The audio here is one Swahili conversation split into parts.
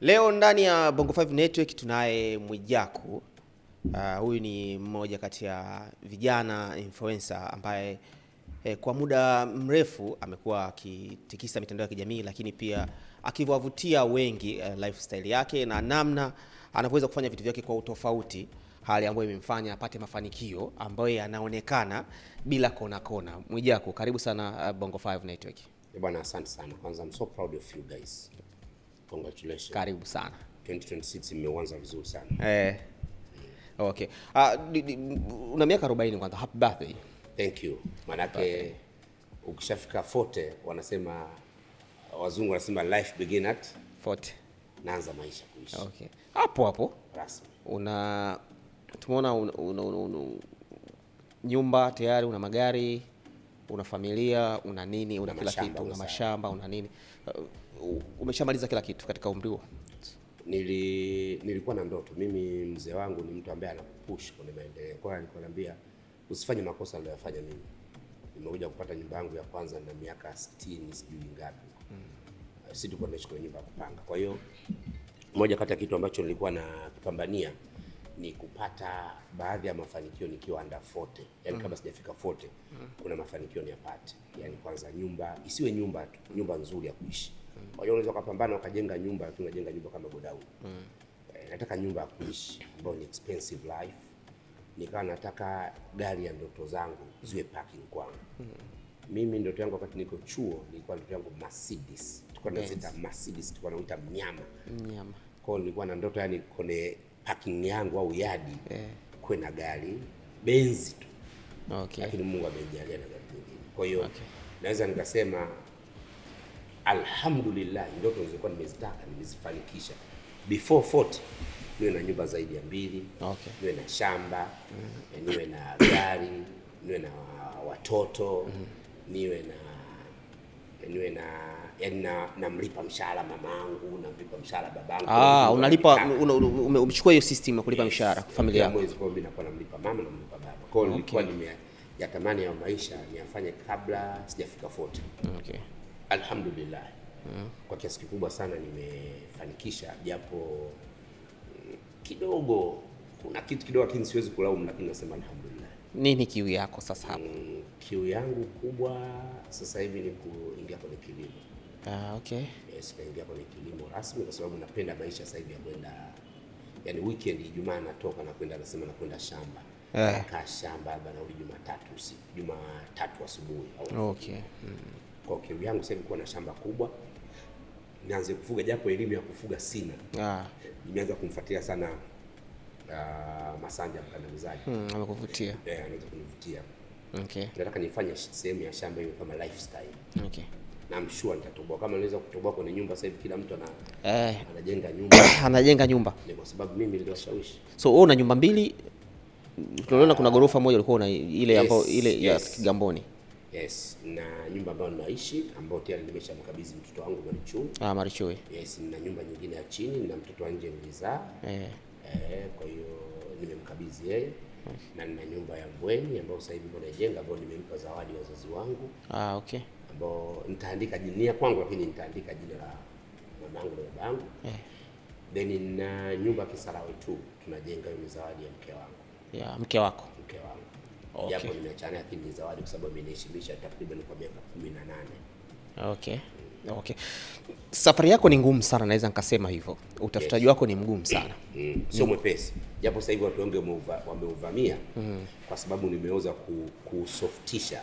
Leo ndani ya Bongo 5 Network tunaye Mwijaku. Huyu ni mmoja kati ya vijana influencer ambaye kwa muda mrefu amekuwa akitikisa mitandao ya kijamii, lakini pia akiwavutia wengi lifestyle yake na namna anavyoweza kufanya vitu vyake kwa utofauti, hali ambayo imemfanya apate mafanikio ambayo yanaonekana bila kona kona. Mwijaku, karibu sana Bongo 5 Network. Bwana, asante sana. Kwanza I'm so proud of you guys. Congratulations. Karibu sana. 2026 imeanza vizuri sana. Okay. Una miaka 40 kwanza. Happy birthday. Thank you. Manake ukishafika 40 wanasema, wazungu wanasema life begin at 40. Naanza maisha kuishi. Okay. Hapo rasmi. Tumeona nyumba tayari, una magari, una familia, una nini, una kila kitu, una mashamba, una nini. Umeshamaliza kila kitu katika umri huo? Nilikuwa na ndoto. Mimi mzee wangu ni mtu ambaye anapush kwenye maendeleo. Kwa hiyo alikuwa ananiambia usifanye makosa aliyofanya mimi. Nimekuja kupata nyumba yangu ya kwanza na miaka 60 sijui ngapi. Sisi tulikuwa tunaishi kwenye nyumba ya kupanga. Kwa hiyo moja kati ya kitu ambacho nilikuwa na kupambania ni kupata baadhi ya mafanikio nikiwa under 40. Yaani kama sijafika 40, kuna mafanikio niyapate. Yaani kwanza nyumba, isiwe nyumba tu, nyumba nzuri ya kuishi. Kwa hiyo unaweza kupambana ukajenga nyumba, tunajenga nyumba kama godown. Nataka nyumba ya kuishi ambayo ni expensive life. Nikawa nataka gari ya ndoto zangu ziwe parking kwangu. Mimi ndoto yangu wakati niko chuo nilikuwa ndoto yangu Mercedes. Tulikuwa tunaita Mercedes, tulikuwa tunaita mnyama. Kwa hiyo nilikuwa na ndoto yani kwenye parking yangu au yadi kuwe na gari Benz tu. Okay. Lakini Mungu amenijalia na gari nyingine. Kwa hiyo naweza nikasema alhamdulillah, ndoto nilizokuwa nimezitaka nimezifanikisha. Before 40 niwe na nyumba zaidi ya 2, niwe na shamba, niwe na gari, niwe na watoto, niwe na yani namlipa mshahara mamangu, namlipa mshahara babangu. Unalipa, umechukua hiyo system ya kulipa mshahara kwa familia yako. Mwezi kwa mimi nakuwa namlipa mama na namlipa baba. Kwa hiyo nilikuwa nimeyatamani ya maisha niyafanye kabla sijafika 40. Okay. Alhamdulillah. Kwa kiasi kikubwa sana nimefanikisha, japo kidogo kuna kitu kidogo lakini siwezi kulaumu, lakini nasema alhamdulillah. Nini kiu yako sasa hapo? Kiu yangu kubwa sasa hivi ni kuingia kwenye kilimo. Okay. Yes, naingia kwenye kilimo rasmi kwa sababu napenda maisha sasa hivi ya kwenda, yani weekend Ijumaa natoka na kwenda, nasema na kwenda shamba. Nakaa shamba bana, narudi Jumatatu asubuhi. Okay. Kwa kiu yangu sasa hivi kuwa na shamba kubwa, nianze kufuga, japo elimu ya kufuga sina. Nimeanza kumfuatilia sana Masanja mkandamizaji. Amekuvutia? Anaweza kunivutia. Okay. Nataka nifanye sehemu ya shamba hiyo kama lifestyle. Okay. Na I'm sure nitatoboa. Kama naweza kutoboa kwenye nyumba sasa hivi kila mtu anajenga nyumba. Anajenga nyumba. Ni kwa sababu mimi niliwashawishi. So wewe una nyumba mbili? Tunaona kuna gorofa moja ulikuwa una ile ambayo ile ya Kigamboni. Yes, na nyumba ambayo ninaishi ambayo tayari nimeshamkabidhi mtoto wangu Marichui. Marichui. Yes, na nyumba nyingine ya chini na mtoto wa nje nilizaa. Kwa hiyo nimemkabidhi yeye. Na nina nyumba ya Mbweni ambayo sasa hivi naijenga, ambayo nimempa zawadi wazazi wangu. Okay. Ambao nitaandika jina kwangu, lakini nitaandika jina la mamangu na babangu. Then na nyumba Kisarawe tu tunajenga, hiyo ni zawadi ya mke wangu. Mke wako? Mke wangu. Okay. Japo nimeachana, lakini ni zawadi kwa sababu nimeheshimisha takriban kwa miaka 18. Okay. Okay. Safari yako ni ngumu sana, naweza nikasema hivyo. Utafutaji wako ni mgumu sana. Sio mwepesi. Japo sasa hivi watu wengi wameuvamia kwa sababu nimeweza kusoftisha.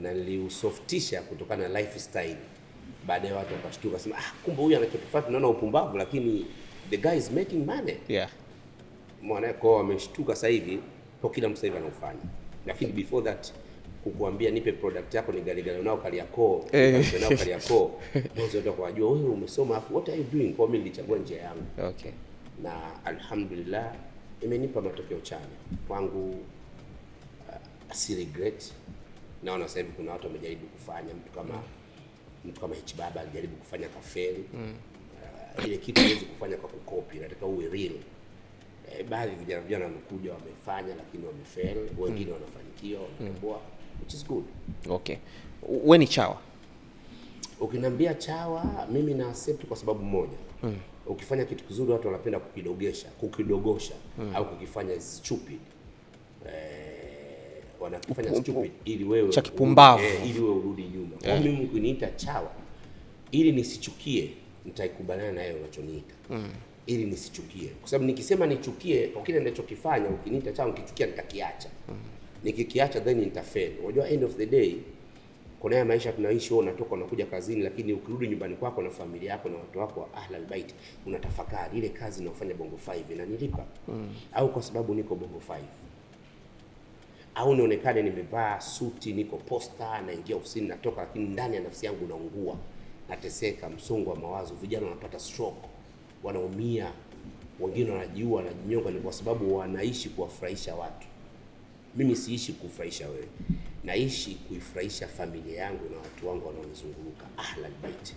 Na niliusoftisha kutokana na lifestyle. Baadaye watu wakashtuka sema, kumbe huyu anachotufanya tunaona upumbavu, lakini the guy is making money. Mwana kwa wameshtuka sasa hivi, kwa kila mtu sasa hivi anaufanya. Lakini before that kukuambia nipe product yako ni gari nao Kariakoo, nao Kariakoo, mwanzo watu wajua wewe umesoma hapo, what are you doing? Kwa mimi nilichagua njia yangu. Okay. Na alhamdulillah imenipa matokeo chanya kwangu. Si regret. Naona sasa hivi kuna watu wamejaribu kufanya, mtu kama Hichibaba alijaribu kufanya kafeli. Ile kitu huwezi kufanya kwa kukopi, nataka uwe real. Baadhi vijana wamekuja wamefanya lakini wamefail, wengine wanafanikiwa, wameboa, which is good. Okay. Wewe ni chawa? Ukiniambia chawa, mimi na accept kwa sababu moja. Ukifanya kitu kizuri watu wanapenda kukidogosha au kukifanya stupid. Wanakifanya stupid ili wewe cha kipumbavu, ili wewe urudi nyuma. Kwa mimi ukiniita chawa ili nisichukie, nitaikubaliana na yeye unachoniita. Ili nisichukie. Kwa sababu nikisema nichukie kwa kile ninachokifanya, ukiniita chawa nikichukia nitakiacha. Nikikiacha then nitafail. Unajua end of the day kuna haya maisha tunaishi, wewe unatoka unakuja kazini, lakini ukirudi nyumbani kwako na familia yako na watu wako wa Ahlul Bait, unatafakari ile kazi ninayofanya Bongo 5 inanilipa au kwa sababu niko Bongo 5, au nionekane nimevaa suti, niko posta, naingia ofisini, natoka, lakini ndani ya nafsi yangu naungua, nateseka, msongo wa mawazo, vijana wanapata stroke, wanaumia, wengine wanajiua, wanajinyonga, ni kwa sababu wanaishi kuwafurahisha watu. Mimi siishi kufurahisha wewe, naishi kuifurahisha familia yangu na watu wangu wanaonizunguka Ahlul Bait.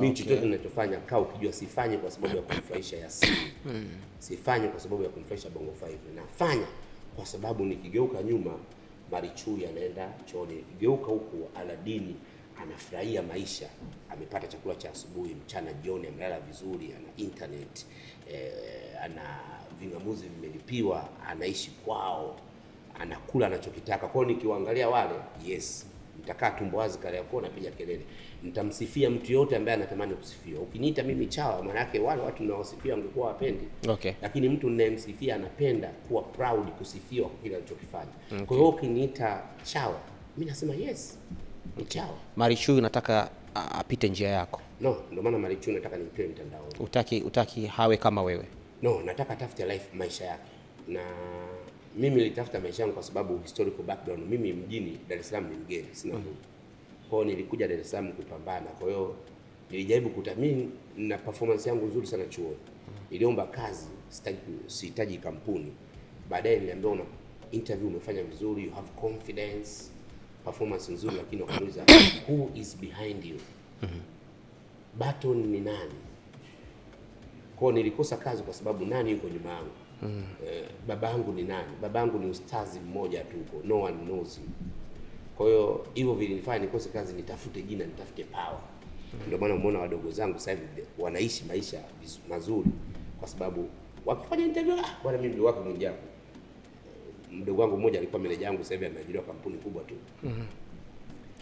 Mimi chochote ninachofanya kaa ukijua sifanyi kwa sababu ya kumfurahisha Yasini. Sifanyi kwa sababu ya kumfurahisha Bongo 5. Nafanya kwa sababu nikigeuka nyuma Marichui anaenda chooni, nikigeuka huku Aladini anafurahia maisha, amepata chakula cha asubuhi, mchana, jioni, amelala vizuri, ana internet, ana vingamuzi vimelipiwa, anaishi kwao, anakula anachokitaka. Kwa hiyo nikiwaangalia wale, yes, nitakaa tumbo wazi kale yako napiga kelele. Nitamsifia mtu yote ambaye anatamani kusifiwa. Ukiniita mimi chawa, maana yake wale watu ninaowasifia wangekuwa wapendi. Okay. Lakini mtu ninayemsifia anapenda kuwa proud kusifiwa kwa kile alichokifanya. Okay. Kwa hiyo ukiniita chawa, mimi nasema yes, ni chawa. Marichui unataka apite njia yako? No, ndio maana Marichui nataka nimtoe mtandaoni. Utaki hawe kama wewe? No, nataka atafute life maisha yake. Na mimi nilitafuta maisha yangu kwa sababu historical background. Mimi mjini Dar es Salaam ni mgeni, sina ndugu. Kwa hiyo nilikuja Dar es Salaam kupambana. Kwa hiyo nilijaribu mimi na performance yangu nzuri sana chuo. Niliomba kazi, sihitaji kampuni. Baadaye niliambiwa una interview umefanya vizuri, you have confidence, performance nzuri, lakini wakaniuliza who is behind you? Baton ni nani? Kwa hiyo nilikosa kazi kwa sababu nani yuko nyuma yangu? Babangu ni nani? Babangu ni ustazi mmoja tu huko, no one knows him. Kwa hiyo hivyo vilinifanya nikose kazi, nitafute jina, nitafute power. Ndio maana umeona wadogo zangu sasa hivi wanaishi maisha mazuri kwa sababu wakifanya interview, bwana mimi ndio wako Mwijaku. Mdogo wangu mmoja alikuwa meneja yangu, sasa hivi ameajiriwa kampuni kubwa tu.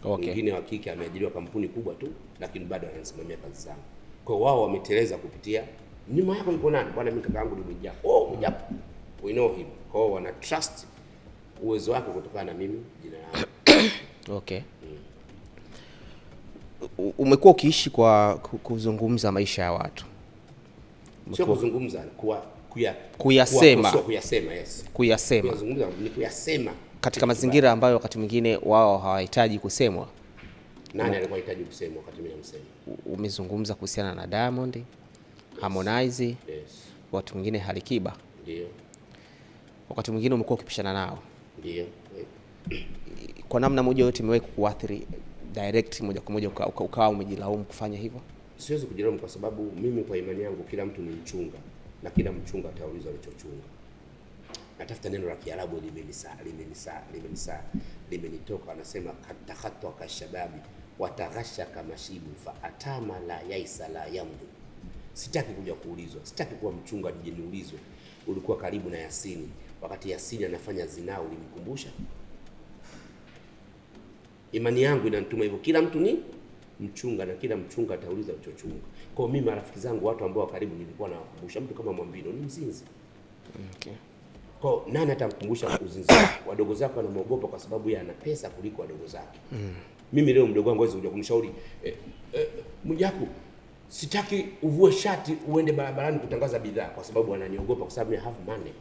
Okay. Mwingine wa kike ameajiriwa kampuni kubwa tu, lakini bado anasimamia kazi zangu. Kwa hiyo wao wameteleza kupitia nyuma yako yuko nani? Bwana mimi kaka yangu ni Mwijaku. Oh, Mwijaku. We know him. Kwa hiyo wana trust uwezo wake kutokana na mimi jina langu. Okay. Umekuwa ukiishi kwa kuzungumza maisha ya watu. Sio kuzungumza, kuyasema. Yes. Kuyasema. Kuzungumza ni kuyasema katika mazingira ambayo wakati mwingine wao hawahitaji kusemwa. Nani alikuwa anahitaji kusemwa wakati mimi namsema? Umezungumza kuhusiana na Diamond, yes. Harmonize, yes. Watu mwingine Alikiba. Ndio. Wakati mwingine umekuwa ukipishana nao. Ndio. Kwa namna moja yote imewahi kukuathiri direct moja kwa moja ukawa umejilaumu kufanya hivyo? Siwezi kujilaumu kwa sababu mimi kwa imani yangu kila mtu ni mchunga na kila mchunga ataulizwa alichochunga. Natafuta neno la Kiarabu limenitoka, anasema katakhatwa kashababi wataghasha kama shibu fa atama la yaisa la yamdu. Sitaki kuja kuulizwa, sitaki kuwa mchunga niulizwe ulikuwa karibu na Yasini wakati Yasini anafanya zinaa, ulimkumbusha? Imani yangu inanituma hivyo, kila mtu ni mchunga na kila mchunga atauliza alichochunga. Kwa mimi marafiki zangu, watu ambao karibu, nilikuwa nawakumbusha. Mtu kama Mwambino ni mzinzi. Okay. Kwa nani atamkumbusha uzinzi? Wadogo zako wanamuogopa kwa sababu yeye ana pesa kuliko wadogo zake. Mimi leo mdogo wangu hawezi kuja kumshauri Mwijaku, sitaki uvue shati uende barabarani kutangaza bidhaa kwa sababu ananiogopa, kwa sababu I have money.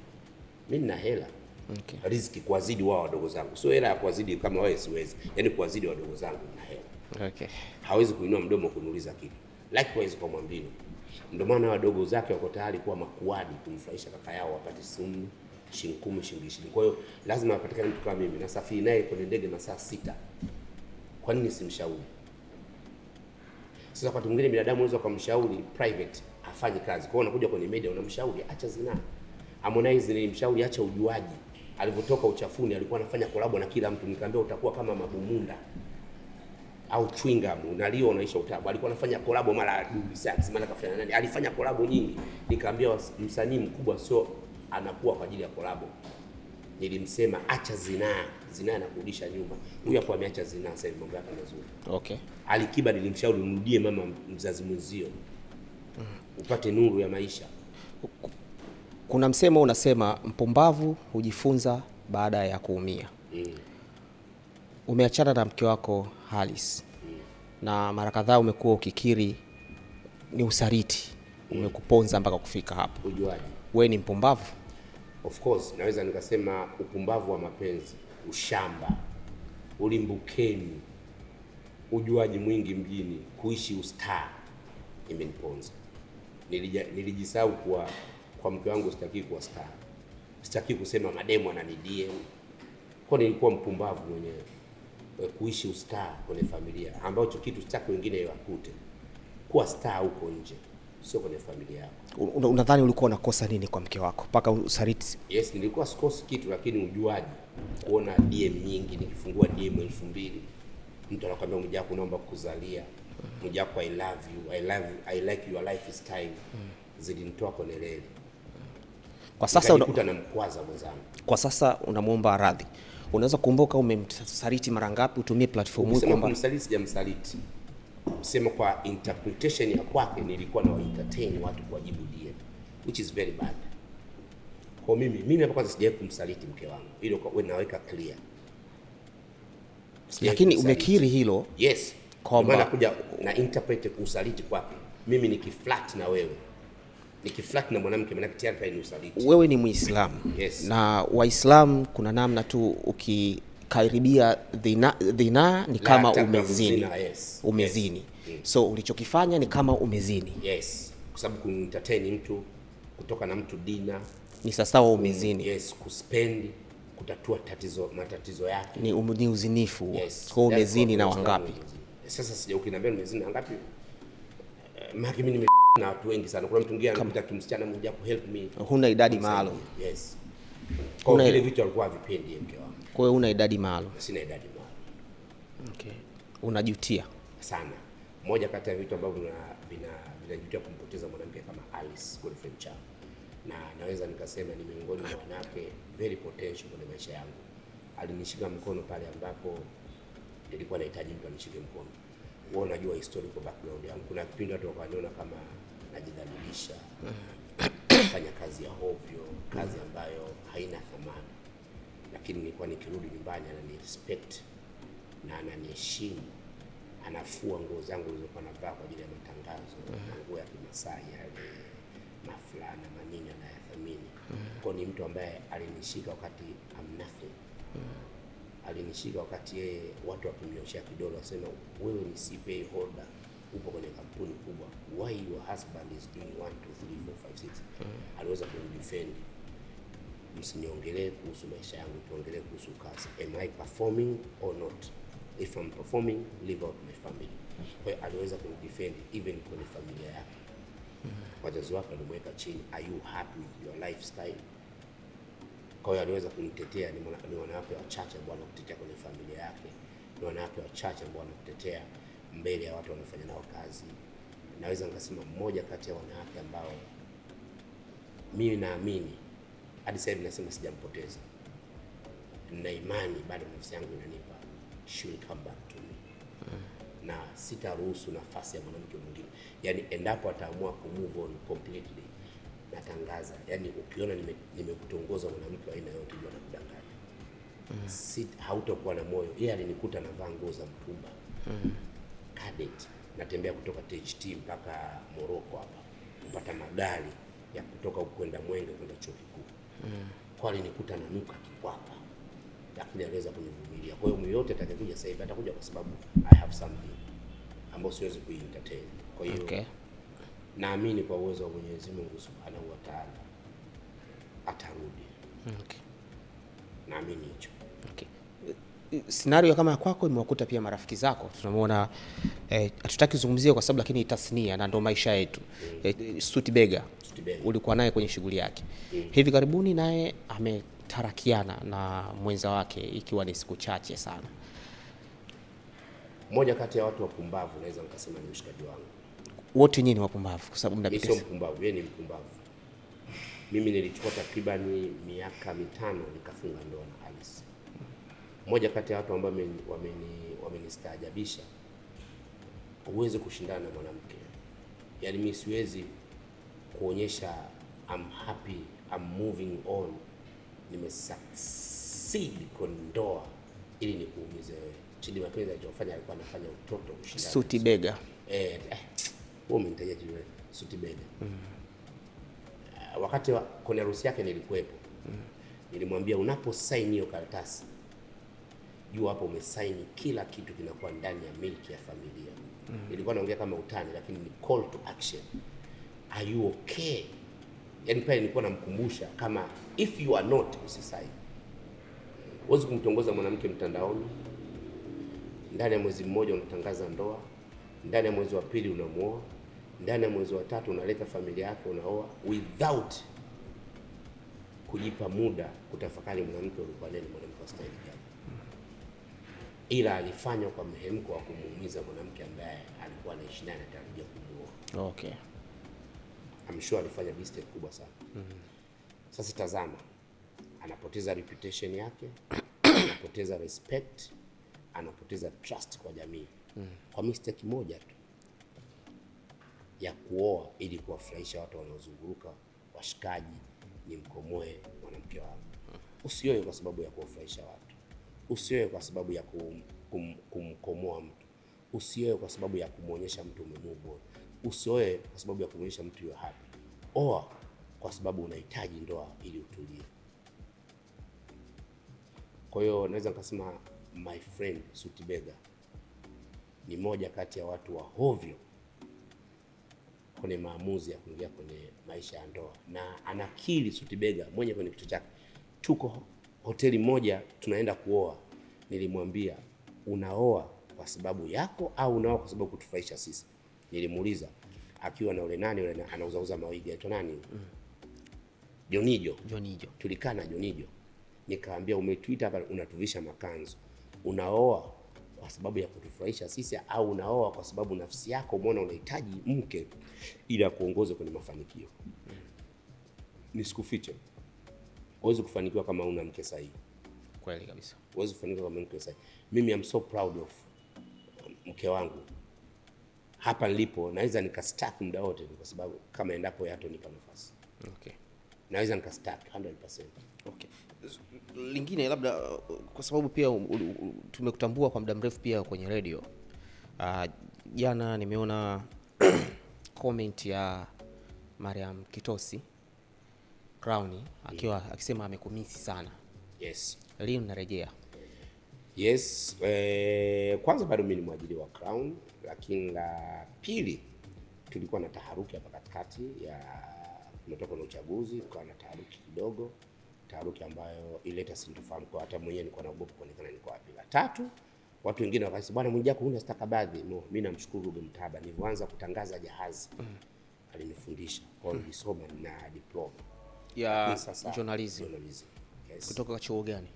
Mimi nina hela. Okay. Riziki kuwazidi wao wadogo zangu. Sio hela ya kuwazidi kama wewe siwezi. Yaani kuwazidi wadogo zangu na hela. Okay. Hawezi kuinua mdomo kuniuliza kitu. Likewise kwa Mwambino. Ndio maana wadogo zake wako tayari kuwa makuadi kumfurahisha kaka yao wapate simu shilingi 10 shilingi 20. Kwa hiyo lazima apatikane mtu kama mimi. Nasafiri naye kwenye ndege masaa 6. Kwa nini simshauri? Sasa wakati mwingine binadamu unaweza kumshauri private afanye kazi. Kwa hiyo unakuja kwenye media unamshauri acha zinaa. Harmonize nilimshauri acha ujuaji. Alipotoka uchafuni alikuwa anafanya collab na kila mtu, nikamwambia utakuwa kama Mabumunda. au chewing gum unaliwa unaisha utabu. Alikuwa anafanya collab mara Dully Sykes, maana kafanya nani, alifanya collab nyingi. Nikamwambia msanii mkubwa sio anakuwa kwa ajili ya collab. Nilimsema acha zinaa, zinaa inakurudisha nyuma. Huyu hapo ameacha zinaa, sasa hivi mambo yake mazuri. Okay. Alikiba nilimshauri mrudie mama mzazi mwenzio. Upate nuru ya maisha. Kuna msemo unasema mpumbavu hujifunza baada ya kuumia. Umeachana na mke wako Halis. Na mara kadhaa umekuwa ukikiri ni usaliti. Umekuponza mpaka kufika hapo. Ujuaje? Wewe ni mpumbavu? Of course, naweza nikasema upumbavu wa mapenzi, ushamba, ulimbukeni, ujuaji mwingi mjini, kuishi ustaa imeniponza. Nilijisahau kwa mke wangu sitaki kuwa star. Sitaki kusema mademo ananidie. Kwa nilikuwa mpumbavu mwenyewe. Kuishi ustaa kwenye familia ambacho kitu chako wengine wakute. Kuwa star huko nje, sio kwenye familia yako. Unadhani ulikuwa unakosa nini kwa mke wako mpaka usaliti? Yes, nilikuwa sikosi kitu, lakini ujuaji, kuona DM nyingi, nikifungua DM 2000 mtu anakuambia Mwijaku naomba kukuzalia, Mwijaku I love you, I like your lifestyle. Zilinitoa kwenye reli. Kwa sasa na mkwaza mwenzangu. Kwa sasa unamuomba radhi. Unaweza kumbuka umemsaliti mara ngapi? Utumie platform hii kwamba kumsaliti sijamsaliti. Sema kwa interpretation ya kwake nilikuwa na entertain watu kwa jibu DM, which is very bad. Kwa mimi hapa kwanza sijawahi kumsaliti mke wangu. Hilo kwa wewe naweka clear. Lakini umekiri hilo? Yes. Kwa maana kuja na interpret kusaliti kwake. Mimi nikiflat na wewe. Nikiflat na mwanamke maana tayari pale ni usaliti. Wewe ni Muislamu. Yes. Na Waislamu kuna namna tu ukikaribia dhina ni kama umezini. Yes. Umezini. Yes. So ulichokifanya ni kama umezini. Yes. Kwa sababu kunentertain mtu, kutoka na mtu dina ni sawa umezini. Yes, kuspendi, kutatua matatizo yake. Ni uzinifu. Yes. Kwa umezini na wangapi? Sasa sija ukiniambia umezini na wangapi? Maki mimi na watu wengi sana. Kuna mtu mwingine anapita kimsichana mmoja ku help me. Huna idadi maalum. Yes. Kwa vile vitu alikuwa vipendi mke wangu. Kwa hiyo huna idadi maalum. Sina idadi maalum. Okay. Unajutia sana. Moja kati ya vitu ambavyo vinajutia kumpoteza mwanamke kama Alice girlfriend changu. Na naweza nikasema ni miongoni mwa wanawake very potential kwenye maisha yangu. Alinishika mkono pale ambapo nilikuwa nahitaji mtu anishike mkono. Wewe unajua historical background yangu. Kuna kipindi watu wakaniona kama najidhalilisha. Fanya kazi ya hovyo, kazi ambayo haina thamani. Lakini nilikuwa nikirudi nyumbani ananirespect na ananiheshimu. Anafua nguo zangu nilizokuwa navaa kwa ajili ya matangazo, nguo ya Kimasai yale, mafulana manini anayathamini. Kwa ni mtu ambaye alinishika wakati I'm nothing. Alinishika wakati yeye watu wakimnyoshia kidole wasema wewe ni CPA holder, upo kwenye kampuni kubwa, why your husband is doing 1 2 3 4 5 6. Aliweza kunidefend. Msiniongelee kuhusu maisha yangu, tuongelee kuhusu kazi. Am I performing or not? If I'm performing, leave out my family. Kwa hiyo aliweza kunidefend even kwenye familia yake. Wazazi wake walimweka chini, are you happy with your lifestyle? Kwa hiyo aliweza kunitetea. Ni wanawake wachache ambao wanakutetea kwenye familia yake. Ni wanawake wachache ambao wanakutetea mbele ya watu wanafanya nao kazi. Naweza nikasema mmoja kati ya wanawake ambao mimi naamini hadi sasa hivi nasema sijampoteza. Na imani bado nafsi yangu inanipa she will come back to me. Na sitaruhusu nafasi ya mwanamke mwingine. Yaani endapo ataamua ku move on completely, natangaza. Yaani ukiona nimekutongoza mwanamke wa aina yote jua nakudanganya. Hautakuwa na moyo. Yeye alinikuta navaa nguo za mtumba. Cadet. Natembea kutoka THT mpaka Morocco hapa. Kupata magari ya kutoka kwenda Mwenge kwenda chuo kikuu. Kwa alinikuta nanuka kikwapa. Lakini aliweza kunivumilia. Kwa hiyo mtu yote atakayekuja sasa hivi atakuja kwa sababu I have something ambayo siwezi kuentertain. Kwa hiyo naamini kwa uwezo wa Mwenyezi Mungu Subhanahu wa Ta'ala atarudi. Naamini hicho. Scenario kama ya kwako imewakuta pia marafiki zako. Tunamuona hatutaki kuzungumzia kwa sababu lakini tasnia na ndo maisha yetu. Stutibega ulikuwa naye kwenye shughuli yake. Hivi karibuni naye ametarakiana na mwenza wake ikiwa ni siku chache sana. Moja kati ya watu wapumbavu naweza nikasema ni mshikaji wangu. Wote nyinyi ni wapumbavu kwa sababu mimi sio mpumbavu, yeye ni mpumbavu. Mimi nilichukua takribani miaka 5 nikafunga ndoa na Alice. Moja kati ya watu ambao wamenistaajabisha, uweze kushindana na mwanamke. Yaani mimi siwezi kuonyesha I'm happy, I'm moving on, nimesucceed kwa ndoa ili nikuumize wewe. Chidi Mapenzi alichofanya alikuwa anafanya utoto kushindana. Suti Bega. Wewe umenitaja jiwe Suti Bega. Wakati kwenye harusi yake nilikuwepo. Nilimwambia unapo sign hiyo karatasi, jua hapo umesaini kila kitu kinakuwa ndani ya milki ya familia. Nilikuwa naongea kama utani, lakini ni call to action. Are you okay? Yaani pale nilikuwa namkumbusha kama if you are not, usisaini. Huwezi kumtongoza mwanamke mtandaoni. Ndani ya mwezi mmoja unatangaza ndoa, ndani ya mwezi wa pili unamuoa, ndani ya mwezi wa 3 unaleta familia yake unaoa, without kujipa muda kutafakari mwanamke ulikuwa nani, mwanamke wa style gani. Ila alifanya kwa mhemko wa kumuumiza mwanamke ambaye alikuwa anaishi naye anatarajia kumuoa. Okay. I'm sure alifanya mistake kubwa sana. Sasa tazama, anapoteza reputation yake, anapoteza respect, anapoteza trust kwa jamii. Kwa mistake moja tu ya kuoa ili kuwafurahisha watu wanaozunguruka, washikaji, ni mkomoe mwanamke wako. Usioe kwa sababu ya kuwafurahisha watu. Usioe kwa sababu ya kumkomoa mtu. Usioe kwa sababu ya kumuonyesha mtu umemove on. Usioe kwa sababu ya kumuonyesha mtu you're happy. Oa kwa sababu unahitaji ndoa ili utulie. Kwa hiyo naweza nikasema my friend Suti Bega ni moja kati ya watu wa hovyo kwenye maamuzi ya kuingia kwenye maisha ya ndoa, na anakiri Suti Bega mwenye kwenye kichwa chake. Tuko hoteli moja tunaenda kuoa, nilimwambia unaoa kwa sababu yako au unaoa kwa sababu kutufurahisha sisi? Nilimuuliza akiwa na ule nani ule anauzauza mawigi aitwa nani? Jonijo. Tulikaa na Jonijo. Nikaambia umetuita hapa unatuvisha makanzu. Unaoa kwa sababu ya kutufurahisha sisi au unaoa kwa sababu nafsi yako umeona unahitaji mke ili kuongoza kwenye mafanikio? Nisikufiche. Huwezi kufanikiwa kama una mke sahihi. Kweli kabisa. Huwezi kufanikiwa kama mke sahihi. Mimi am so proud of mke wangu. Hapa nilipo naweza nikastack muda wote kwa sababu kama endapo yatonipa nafasi. Okay. Naweza nikastack 100%. Okay. Lingine labda kwa sababu pia tumekutambua kwa muda mrefu pia kwenye radio. Jana nimeona comment ya Mariam Kitosi Crown akiwa akisema amekumisi sana. Yes. Leo narejea. Yes, kwanza bado mimi ni mwajiri wa Crown, lakini la pili tulikuwa na taharuki hapa katikati ya tumetoka na uchaguzi, kwa na taharuki kidogo, taharuki ambayo ileta sintofahamu kwa hata mwenyewe nilikuwa naogopa kuonekana niko wapi. La tatu, watu wengine wakasema bwana Mwijaku huna stakabadhi. No, mimi namshukuru Ruge Mutahaba, nilianza kutangaza jahazi alinifundisha kwa nilisoma na diploma ya journalism. Yes. Kutoka chuo gani?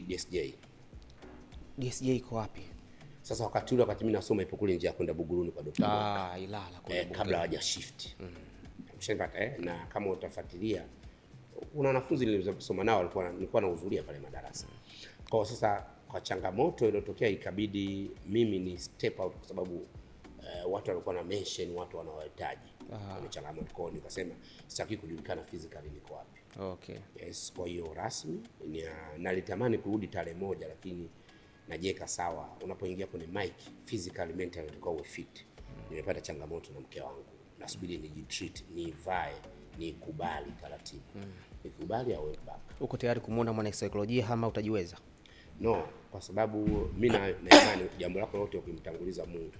DSJ. DSJ iko wapi? Sasa wakati mimi nasoma ipo kule nje ya kwenda Buguruni kwa Dr. Ilala kule kabla hawaja shift. Mshapata na kama utafuatilia kuna wanafunzi nilizosoma nao nilikuwa nahudhuria pale madarasa. Kwa sasa kwa changamoto iliyotokea ikabidi mimi ni step out kwa sababu watu walikuwa na mention watu wanaohitaji. Kwa changamoto kwa nikasema sitaki kujulikana physically niko wapi. Okay. Yes, kwa hiyo rasmi nalitamani kurudi tarehe 1 lakini najiweka sawa. Unapoingia kwenye mic physically mentally utakuwa uwe fit. Nimepata changamoto na mke wangu. Nasubiri nijitreat, nivae, nikubali taratibu. Nikubali au back. Uko tayari kumuona mwana saikolojia ama utajiweza? No, kwa sababu mimi na imani jambo lako lote ukimtanguliza Mungu.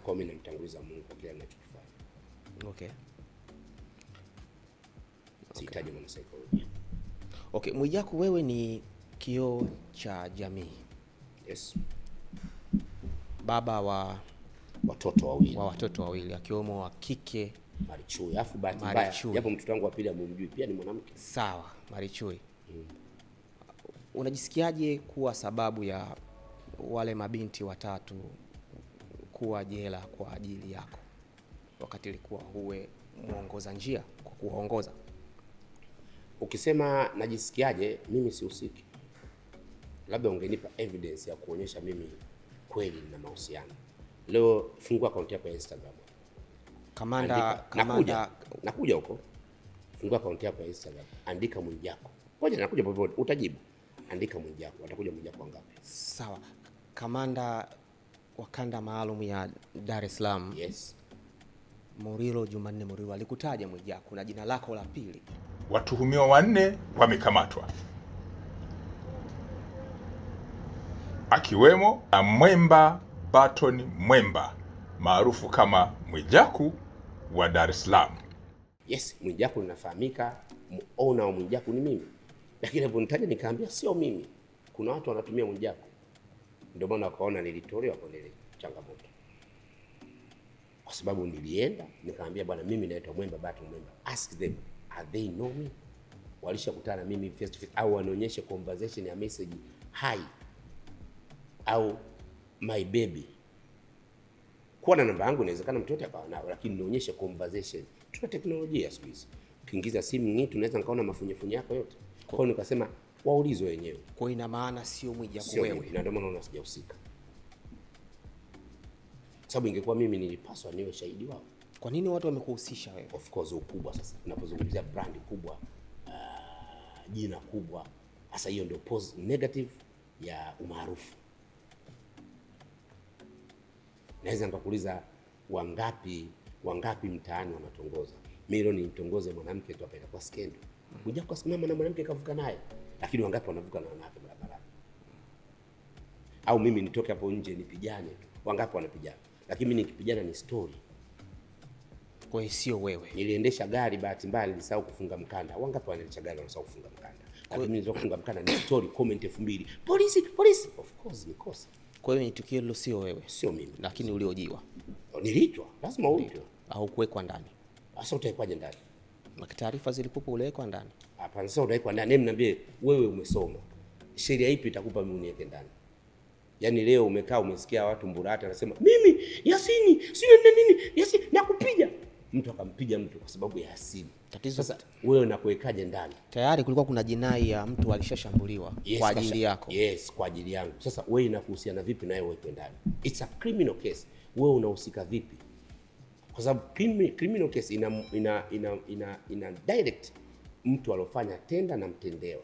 Kwa mimi namtanguliza Mungu kwa kile ninachokifanya. Okay. Sihitaji mwana saikolojia. Okay, Mwijaku wewe ni kioo cha jamii. Yes. Baba wa watoto wawili akiwemo wa kike Marichui. Alafu bahati mbaya japo mtoto wangu wa pili amemjui pia ni mwanamke. Sawa, Marichui. Unajisikiaje kuwa sababu ya wale mabinti watatu kuwa jela kwa ajili yako, wakati ilikuwa huwe muongoza njia kwa kuwaongoza? Ukisema najisikiaje, mimi sihusiki. Labda ungenipa evidence ya kuonyesha mimi kweli nina mahusiano. Leo fungua account yako ya Instagram. Nakuja huko. Fungua account yako ya Instagram. Andika Mwijaku. Ngoja nakuja popote utajibu. Andika Mwijaku. Atakuja Mwijaku wangapi? Sawa. Kamanda wa kanda maalum ya Dar es Salaam. Yes. Murilo Jumanne Murilo alikutaja Mwijaku na jina lako la pili. Watuhumiwa 4 wamekamatwa, akiwemo Mwemba Barton Mwemba maarufu kama Mwijaku wa Dar es Salaam. Yes, Mwijaku ninafahamika, muona wa Mwijaku ni mimi. Lakini aliponitaja nikaambia sio mimi. Kuna watu wanatumia Mwijaku. Ndio maana wakaona nilitolewa kwa ile changamoto. Kwa sababu nilienda nikaambia bwana, mimi naitwa Mwemba Barton Mwemba. Ask them, are they know me? Walishakutana mimi face to face au wanaonyesha conversation ya message hi au my baby. Kwa na namba yangu inawezekana mtu yote akawa nao, lakini nionyeshe conversation. Tuna teknolojia siku hizi. Ukiingiza simu nyingi tunaweza nikaona mafunyefunye yako yote. Kwa hiyo nikasema waulizwe wenyewe. Kwa ina maana sio Mwijaku wewe. Na ndio maana unaona sijahusika. Sababu ingekuwa mimi nilipaswa niwe shahidi wao. Kwa nini watu wamekuhusisha wewe? Of course ukubwa sasa. Tunapozungumzia brand kubwa, jina kubwa, sasa hiyo ndio negative ya umaarufu. Naweza nikakuuliza wangapi mtaani wanatongoza. Mimi leo nitongoze mwanamke tu apenda kwa skendo. Mwijaku kasimama na mwanamke kavuka naye. Lakini wangapi wanavuka na wanawake barabarani? Au mimi nitoke hapo nje nipigane tu. Wangapi wanapigana? Lakini mimi nikipigana ni story. Kwa hiyo sio wewe. Niliendesha gari bahati mbaya nilisahau kufunga mkanda. Wangapi wanaendesha gari wanasahau kufunga mkanda? Lakini mimi nilitoka kufunga mkanda ni story, comment 2000. Polisi. Of course ni kosa. Kwa hiyo ni tukio hilo sio wewe. Sio mimi. Lakini uliojiwa. Niliitwa. Lazima uitwe. Au kuwekwa ndani. Sasa utaikwaje ndani? Na taarifa zilikuwa ulewekwa ndani. Hapana, sasa utaikwa ndani. Hebu niambie wewe umesoma. Sheria ipi itakupa mimi uniweke ndani? Yaani leo umekaa umesikia watu Mburata anasema mimi Yasini sio nini Yasini nakupiga. Mtu akampiga mtu kwa sababu ya Yasini. Tatizo sasa wewe unakuwekaje ndani? Tayari kulikuwa kuna jinai ya mtu alishashambuliwa kwa ajili yako. Yes, kwa ajili yangu. Sasa wewe inakuhusiana vipi naye wewe ndani? It's a criminal case. Wewe unahusika vipi? Kwa sababu criminal case ina direct mtu alofanya tenda na mtendewa.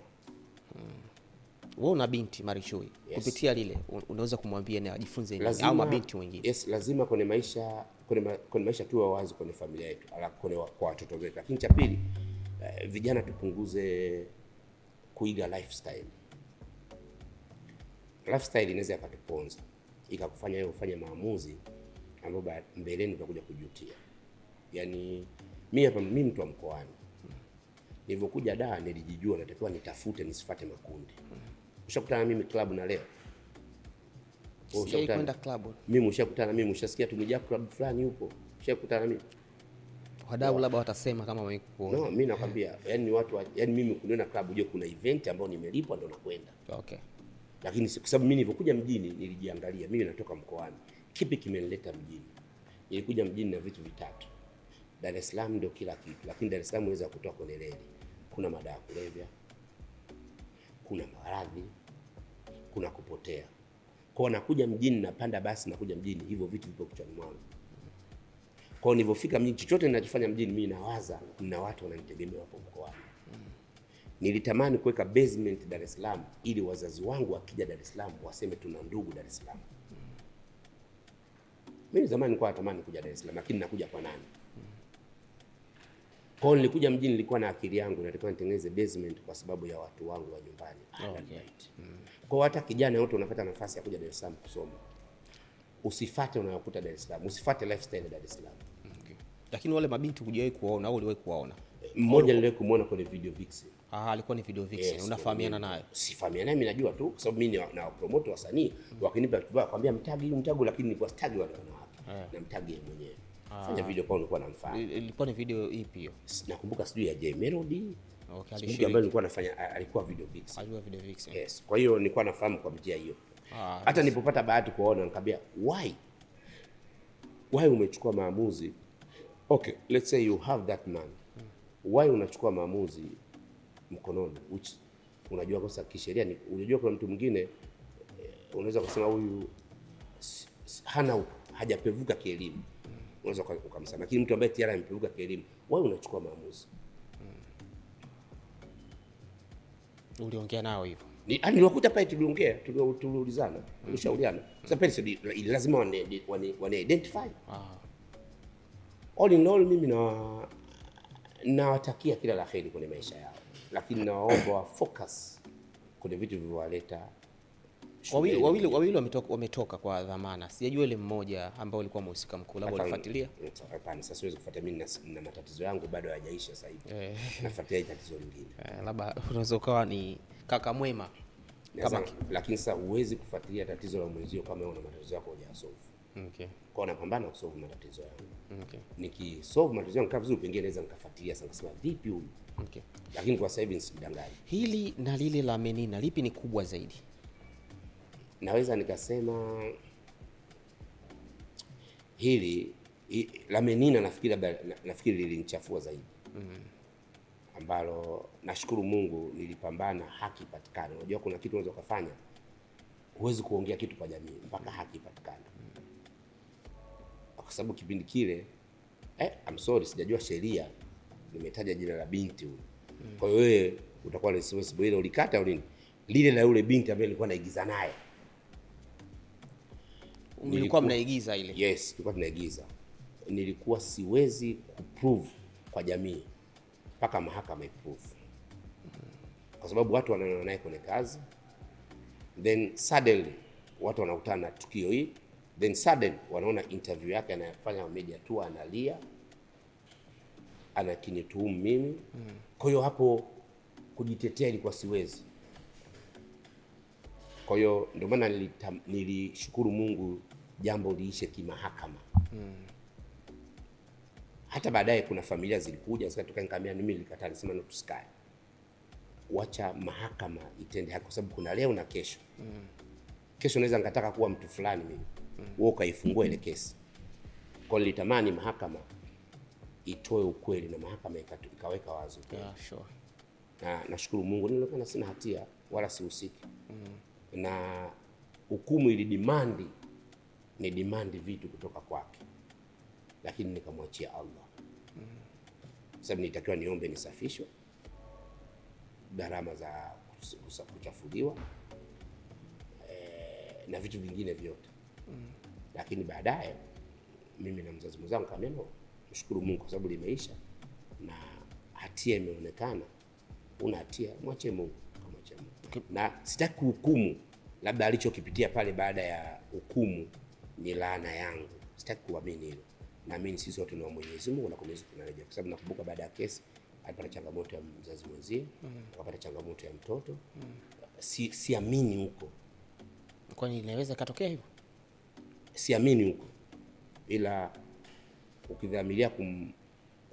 Wewe una binti Marichui. Yes. Kupitia lile unaweza kumwambia ni ajifunze nini au mabinti wengine? Yes, lazima kwenye maisha tuwe wazi kwenye familia yetu, kwa watoto wetu. Lakini cha pili, vijana tupunguze kuiga lifestyle. Lifestyle inaweza ikatuponza, ikakufanya wewe ufanye maamuzi ambayo mbeleni utakuja kujutia. Yaani mimi mtu wa mkoani. Nilipokuja Dar nilijijua natakiwa nitafute nisifuate makundi. Ushakutana mimi club na leo. Ushakwenda club? Mimi ushakutana mimi ushasikia tu Mwijaku club fulani yupo. Ushakutana mimi. Wadau labda watasema kama wamekuona. No, mimi nakwambia, yani yani mimi kuniona club uje kuna event ambayo nimelipwa ndo nakwenda. Okay. Lakini kwa sababu mimi nilipokuja mjini nilijiangalia, mimi natoka mkoani. Kipi kimenileta mjini? Nilikuja mjini na vitu vitatu. Dar es Salaam ndio kila kitu, lakini Dar es Salaam unaweza kutoa kwenye reli. Kuna madawa ya kulevya, kuna maradhi, kuna kupotea. Kwa nakuja mjini napanda basi nakuja mjini, hivyo vitu vipo kichwani mwangu. Kwa nilipofika mjini, chochote ninachofanya mjini mimi nawaza na watu wananitegemea hapo mkoani. Nilitamani kuweka basement Dar es Salaam ili wazazi wangu wakija Dar es Salaam waseme tuna ndugu Dar es Salaam. Mimi zamani nilikuwa natamani kuja Dar es Salaam, lakini nakuja kwa nani? Kwa nilikuja mjini nilikuwa na akili yangu natakiwa nitengeneze basement kwa sababu ya watu wangu wa nyumbani. Okay. Kwa hata kijana yote unapata nafasi ya kuja Dar es Salaam kusoma, usifuate unayokuta Dar es Salaam, usifuate lifestyle ya Dar es Salaam. Okay. Lakini wale mabinti hujawahi kuwaona au uliwahi kuwaona? Mmoja niliwahi kumuona kwenye video vixen. Alikuwa ni video vixen. Yes, unafahamiana naye? Sifahamiana naye, mimi najua tu kwa sababu mimi na promote wasanii, wakinipa kivaa kwambia mtagi, lakini nilikuwa stagi wale wanawake. Na mtagi yeye mwenyewe. Fanya video kwa nilikuwa namfahamu. Ilikuwa ni video ipi hiyo? Nakumbuka sijui ya J Melody. Okay, alishiriki ambaye nilikuwa nafanya, alikuwa video vixen. Alikuwa video vixen. Yes. Kwa hiyo nilikuwa nafahamu kwa njia hiyo. Hata nilipopata bahati kuona nikamwambia why umechukua maamuzi? Okay, let's say you have that man. Why unachukua maamuzi mkononi, which unajua kosa kisheria ni unajua kuna mtu mwingine unaweza kusema huyu hajapevuka kielimu, unaweza ukamsema, lakini mtu ambaye tayari amepevuka kielimu, wewe unachukua maamuzi. Uliongea nao hivyo? Niliwakuta pale, tuliongea, tuliulizana, tulishauriana. Sasa pale lazima wane identify. All in all, mimi nawatakia kila la kheri kwenye maisha yao, lakini nawaomba wa focus kwenye vitu vilivyowaleta. Wawili wametoka kwa dhamana. Sijajua ile mmoja ambao ulikuwa mhusika mkuu, labda ulifuatilia? Hapana, sasa siwezi kufuatilia, mimi na matatizo yangu bado hayajaisha sasa hivi. Nafuatilia tatizo lingine. Labda unaweza ukawa ni kaka mwema kama, lakini sasa huwezi kufuatilia tatizo la mwenzio kama una matatizo yako hujasolve. Okay. Kwa napambana kusolve matatizo yangu. Okay. Nikisolve matatizo yangu vizuri, pengine naweza nikafuatilia sasa kusema vipi huyu. Okay. Lakini kwa sasa hivi nisidanganye. Hili na lile la Menina, lipi ni kubwa zaidi? Naweza nikasema hili la Menina nafikiri lilinichafua zaidi. Ambalo nashukuru Mungu nilipambana haki ipatikane. Unajua kuna kitu unaweza kufanya, huwezi kuongea kitu kwa jamii mpaka haki ipatikane. Kwa sababu kipindi kile I'm sorry, sijajua sheria, nimetaja jina la binti huyu. Kwa hiyo wewe utakuwa na siwezi ile ulikata au nini? Lile la yule binti ambaye nilikuwa naigiza naye. Nilikuwa mnaigiza ile? Yes, tulikuwa tunaigiza. Nilikuwa siwezi kuprove kwa jamii mpaka mahakama iprove. Kwa sababu watu wanaona naye kwenye kazi, then suddenly watu wanakutana na tukio hili, then suddenly wanaona interview yake anayofanya media tour, analia, anakinituhumu mimi. Kwa hiyo hapo kujitetea ilikuwa siwezi. Kwa hiyo ndio maana nilishukuru Mungu jambo liishe kimahakama. Hata baadaye kuna familia zilikuja zikatoka, nikamwambia mimi nilikataa, nilisema no, tusikae. Wacha mahakama itende haki, kwa sababu kuna leo na kesho. Kesho naweza nikataka kuwa mtu fulani mimi. Wewe ukaifungua ile kesi. Kwa hiyo nilitamani mahakama itoe ukweli na mahakama ikaweka wazi. Yeah, sure. Na nashukuru Mungu nilionekana sina hatia wala sihusiki. Na hukumu ili demand vitu kutoka kwake, lakini nikamwachia Allah. Sababu nitakiwa niombe nisafishwe, gharama za kuchafuliwa na vitu vingine vyote. Lakini baadaye mimi na mzazi mwenzangu kameno, mshukuru Mungu kwa sababu limeisha na hatia imeonekana. Una hatia, mwachie Mungu, kamwachie Mungu. Okay. Na sitaki kuhukumu labda alichokipitia pale baada ya hukumu ni laana yangu. Sitaki kuamini hilo. Naamini sisi wote ni wa Mwenyezi Mungu na kwa Mwenyezi Mungu tunarejea. Kwa sababu nakumbuka baada ya kesi alipata changamoto ya mzazi mwenzie, akapata changamoto ya mtoto. Siamini huko. Kwani inaweza katokea hivyo? Siamini huko. Ila ukidhamiria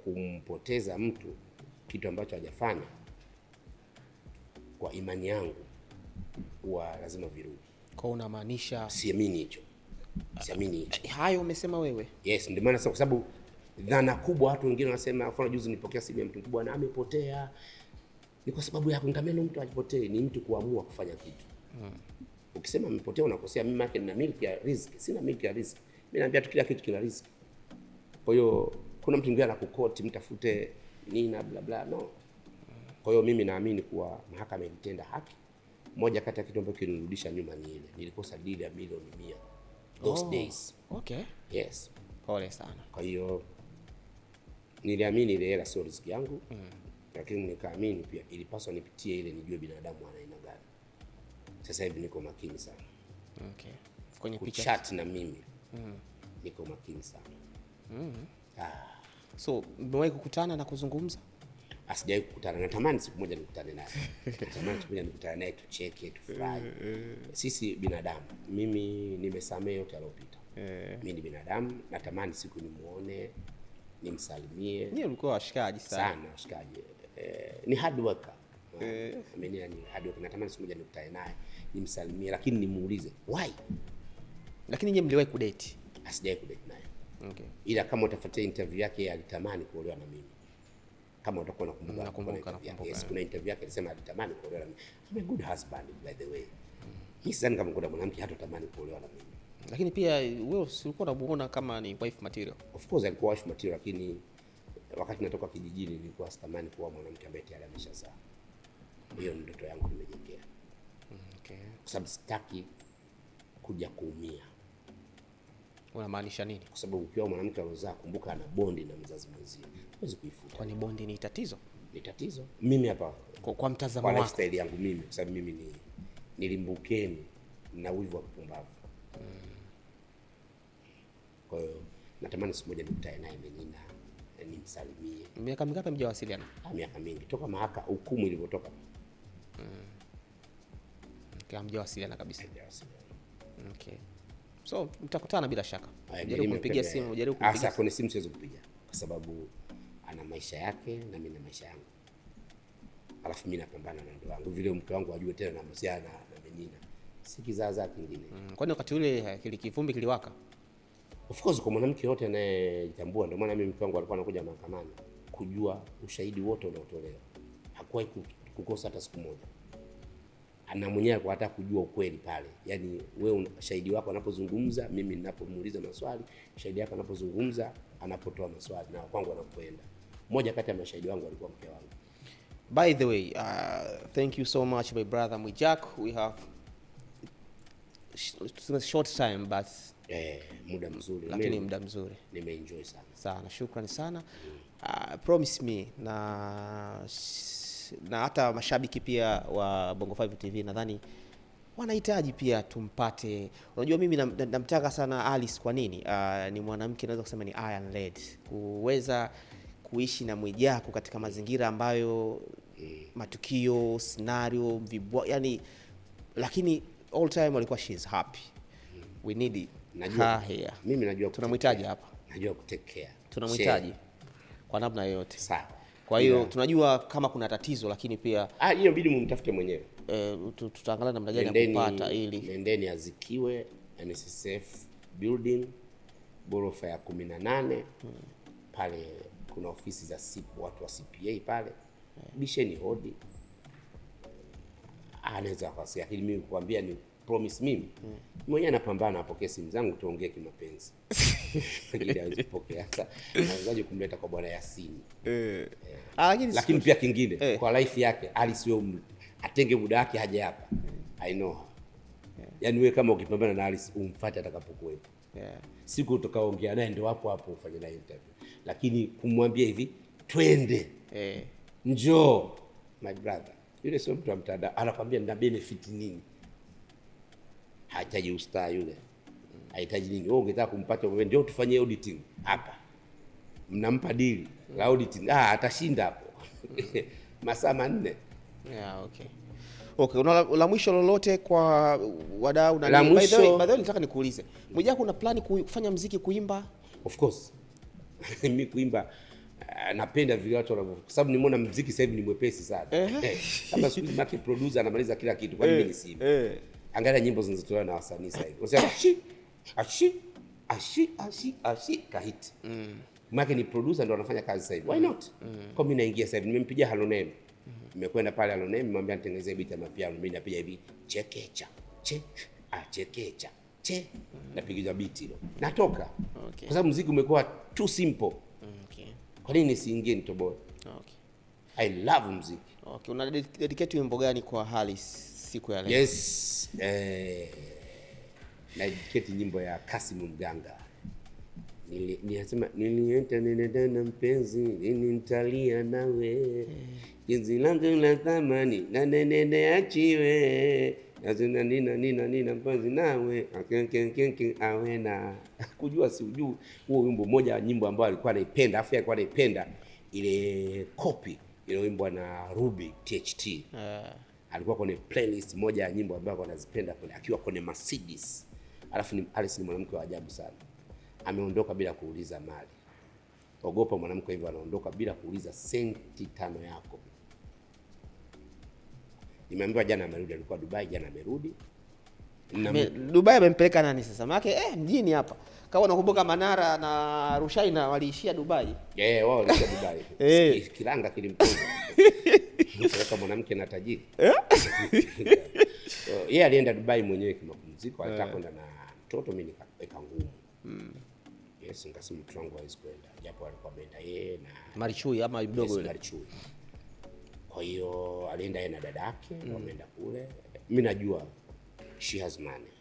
kumpoteza mtu kitu ambacho hajafanya, kwa imani yangu huwa lazima virudi. Kwa unamaanisha siamini hicho. Siamini hicho. Hayo umesema wewe? Yes, ndio maana sasa, kwa sababu dhana kubwa watu wengine wanasema, kwa juzi nilipokea simu ya mtu mkubwa na amepotea. Ni kwa sababu ya kungameno. Mtu ajipotee ni mtu kuamua kufanya kitu. Ukisema amepotea unakosea. Mimi yake nina milki ya riziki, sina milki ya riziki. Mimi naambia tu kila kitu kina riziki. Kwa hiyo kuna mtu mwingine anakukoti mtafute nini na bla bla, no. Kwa hiyo mimi naamini kuwa mahakama ilitenda haki. Moja kati ya kitu ambacho kinirudisha nyuma ni ile nilikosa dili ya milioni 100 those days. Okay. Yes. Pole sana. Kwa hiyo niliamini ile hela sio riziki yangu. Lakini nikaamini pia ilipaswa nipitie ile nijue binadamu ana aina gani. Sasa hivi niko makini sana. Okay. Kwenye picha chat na mimi. Niko makini sana. So, mmewahi kukutana na kuzungumza? Asijawahi kukutana. Natamani siku moja nikutane naye. Natamani siku moja nikutane naye, tucheke, tufurahi. Sisi binadamu. Mimi nimesamehe yote yaliyopita. Mimi ni binadamu, natamani siku nimuone, nimsalimie. Ni ulikuwa washikaji sana. Sana washikaji. Ni hard worker. Amenia ni hadi natamani siku moja nikutane naye nimsalimie, lakini nimuulize why. Lakini nyinyi mliwahi kudate? Asijai kudate naye. Okay. Ila kama utafuatia interview yake alitamani kuolewa na mimi. Kama utakuwa Nakumbuka. Yes, kuna interview yake alisema alitamani kuolewa na mimi. I'm a good husband by the way. Mimi sidhani kama kuna mwanamke hata tamani kuolewa na mimi. Lakini pia wewe ulikuwa unamuona kama ni wife material. Of course alikuwa wife material, lakini wakati natoka kijijini nilikuwa sitamani kuwa mwanamke ambaye tayari ameshazaa. Hiyo ni ndoto yangu nimejengea. Okay. Kwa sababu sitaki kuja kuumia. Unamaanisha nini? Kwa sababu ukiwa mwanamke alozaa, kumbuka ana bondi na mzazi mwenzie. Huwezi kuifuta. Kwani bondi ni tatizo? Ni tatizo. Mimi hapa Kwa mtazamo wako. wako. Kwa lifestyle yangu mimi, kwa sababu mimi nilimbukeni na wivu wa kupumbavu. Kwa hiyo natamani siku moja nikutane naye Menina, nimsalimie. Miaka mingapi mjawasiliana? Miaka mingi. Toka hukumu ilivyotoka. Okay, mjawasiliana kabisa. Hajawasiliana. Okay. So mtakutana bila shaka. Jaribu kumpigia simu, jaribu kumpigia. Sasa kwenye simu siwezi kupiga kwa sababu ana maisha yake na mimi na maisha yangu. Alafu mimi napambana na ndoa yangu. Vile mke wangu ajue tena na msiana na Menina. Si kizaza kingine. Kwani wakati ule kivumbi kiliwaka? Of course kwa mwanamke yote anayejitambua, ndio maana mimi mke wangu alikuwa anakuja mahakamani kujua ushahidi wote unaotolewa. Hakuwahi kukosa hata siku moja. Ana mwenyewe kwa hata kujua ukweli pale. Yaani wewe shahidi wako anapozungumza, mimi ninapomuuliza maswali, shahidi yako anapozungumza, anapotoa maswali na kwangu anapoenda. Mmoja kati ya mashahidi wangu alikuwa mke wangu. By the way, thank you so much my brother Mwijaku. We have short time but muda mzuri. Lakini muda mzuri. Nimeenjoy sana. Sana, shukrani sana. Promise me na hata mashabiki pia wa Bongo 5 TV nadhani wanahitaji pia tumpate. Unajua mimi namtaka sana Alice. Kwa nini? Ni mwanamke naweza kusema ni iron lady. Kuweza kuishi na Mwijaku katika mazingira ambayo matukio, scenario, yani, lakini all time walikuwa she is happy. We need it. Najua here. Mimi najua tunamhitaji hapa. Najua kutekea. Tunamhitaji kwa namna yoyote. Sawa. Kwa hiyo tunajua kama kuna tatizo, lakini pia hiyo bidi mumtafute mwenyewe. Tutaangalia namna gani ya kupata ili nendeni Azikiwe NSSF building ghorofa ya 18. Pale kuna ofisi za watu wa CPA pale. Bisheni hodi. Anaweza kwasi, lakini mimi kuambia ni promise mimi. Mwenyewe napambana apokee simu zangu tuongee kimapenzi. Ili aweze kupokea. Sasa naanzaje kumleta kwa bwana Yasini? Lakini pia kingine kwa life yake Alice atenge muda wake haja hapa. I know her. Yaani wewe kama ukipambana na Alice umfuate atakapokuwepo. Siku utakaoongea naye ndio hapo ufanye naye interview. Lakini kumwambia hivi twende. Njoo my brother. Yule sio mtu wa mtandao. Anakuambia nina benefit nini? Hahitaji ustaa yule. Hahitaji nini? Wewe ungetaka kumpata wewe ndio tufanyie auditing hapa. Mnampa deal la auditing. Atashinda hapo. Masaa 4. Okay. Okay, una la mwisho lolote kwa wadau na nini? By the way nataka nikuulize. Mwijaku una plan kufanya muziki, kuimba? Of course. Mimi kuimba napenda vile watu wanavyo, kwa sababu nimeona muziki sasa hivi ni mwepesi sana. Kama siku maki producer anamaliza kila kitu, kwa nini mimi nisiimbe? Angalia nyimbo zinazotolewa na wasanii sasa hivi. Unasema ashi kahit. Maki ni producer ndo anafanya kazi sasa hivi. Why not? Kwa mimi naingia sasa hivi, nimempigia Halonem. Nimekwenda pale Halonem, nimwambia nitengenezee beat ya mapiano, mimi napiga hivi chekecha chekecha napiga beat hilo. Natoka. Kwa sababu muziki umekuwa too simple. Kwa nini nisiingie nitoboe? I love muziki. Una dedicate wimbo gani kwa Halis siku ya leo? Yes, na dedicate nyimbo ya Kasim Mganga. Nilisema nilienda na mpenzi, nitalia nawe. Jinsi langu la thamani na nene achiwe. Yazina nina mpenzi nawe. Awena. Kujua si ujui huo wimbo mmoja wa nyimbo ambao alikuwa anaipenda, afu alikuwa anaipenda ile copy ile wimbo na Ruby THT. Alikuwa kwenye playlist moja ya nyimbo ambazo anazipenda kule akiwa kwenye Mercedes. Alafu Alice ni mwanamke wa ajabu sana. Ameondoka bila kuuliza mali. Ogopa mwanamke hivyo anaondoka bila kuuliza senti 5 yako. Nimeambiwa jana amerudi, alikuwa Dubai jana amerudi. Dubai amempeleka nani sasa? Maana mjini hapa. Kama unakumbuka Manara na Rushaina waliishia Dubai. Wao waliishia Dubai. Kilanga kilimponza. Mtaka mwanamke na tajiri. Yeye alienda Dubai mwenyewe kimapumziko, alitaka kwenda na mtoto, mimi nikaweka ngumu. Yes, nikasema mtu wangu hawezi kwenda. Japo alikuwa ameenda yeye na Marichui ama mdogo yule. Marichui. Kwa hiyo alienda yeye na dadake, wameenda kule. Mimi najua she has money.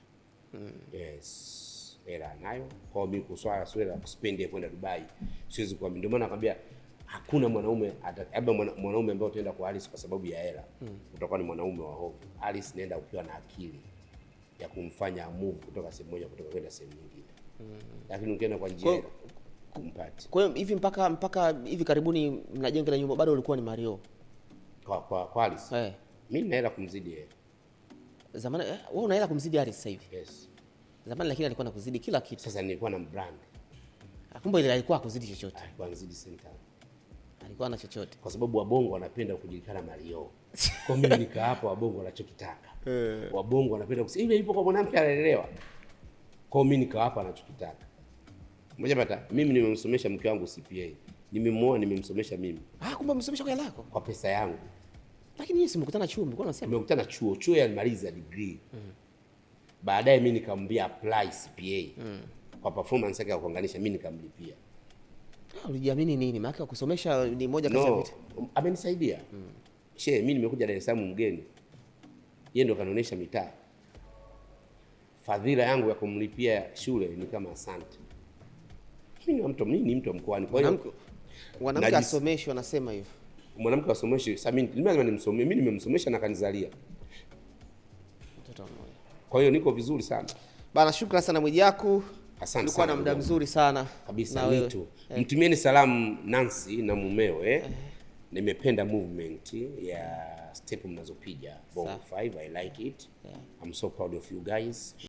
Yes. Hela nayo. Kwa mimi kuswala swala kuspendi kwenda Dubai. Siwezi kuamini. Ndio maana nakwambia hakuna mwanaume labda mwanaume ambaye utaenda kwa Alice kwa sababu ya hela. Utakuwa ni mwanaume wa hovyo. Alice nenda ukiwa na akili ya kumfanya move kutoka sehemu moja kutoka kwenda sehemu nyingine. Lakini ukienda kwa njia kumpati. Kwa hiyo hivi mpaka hivi karibuni mnajenga na nyumba bado ulikuwa ni Mario. Kwa Alice. Mimi nina hela kumzidi yeye. Zamani wewe una hela kumzidi Alice sasa hivi? Yes. Zamani lakini alikuwa anakuzidi kila kitu. Sasa nilikuwa na brand. Kumbe ile alikuwa akuzidi chochote. Alikuwa anazidi senta. Alikuwa na chochote. Kwa sababu wabongo wanapenda kujulikana Mario. Kwa mimi nika hapo wabongo wanachokitaka. Wabongo wanapenda kusema ile ipo kwa mwanamke analelewa. Kwa mimi nika hapa anachokitaka. Mmoja pata, mimi nimemsomesha mke wangu CPA. Nimemuoa, nimemsomesha mimi. Kumbe umemsomesha kwa hela yako? Kwa pesa yangu. Lakini yeye simkutana chuo, mlikuwa unasema. Nimekutana chuo alimaliza degree. Baadaye mimi nikamwambia apply CPA. Kwa performance yake ya kuunganisha mimi nikamlipia. Ulijiamini nini? Maana kusomesha ni moja kati ya vitu. Amenisaidia. Mimi nimekuja Dar es Salaam mgeni. Yeye ndo kanaonesha mitaa. Fadhila yangu ya kumlipia shule ni kama asante. Mimi ni mtu mkoani. Kwa hiyo mwanamke asomeshwe anasema hivyo. Mwanamke asomeshwe, sasa mimi lazima nimsomee. Mimi nimemsomesha na kanizalia. Mtoto mmoja. Kwa hiyo niko vizuri sana. Bana, shukrani sana Mwijaku. Asante ulikuwa na muda mzuri sana kabisa. Mtu mtumieni salamu Nancy na mumeo nimependa movement ya step mnazopiga Bongo 5. I like it. I'm so proud of you guys.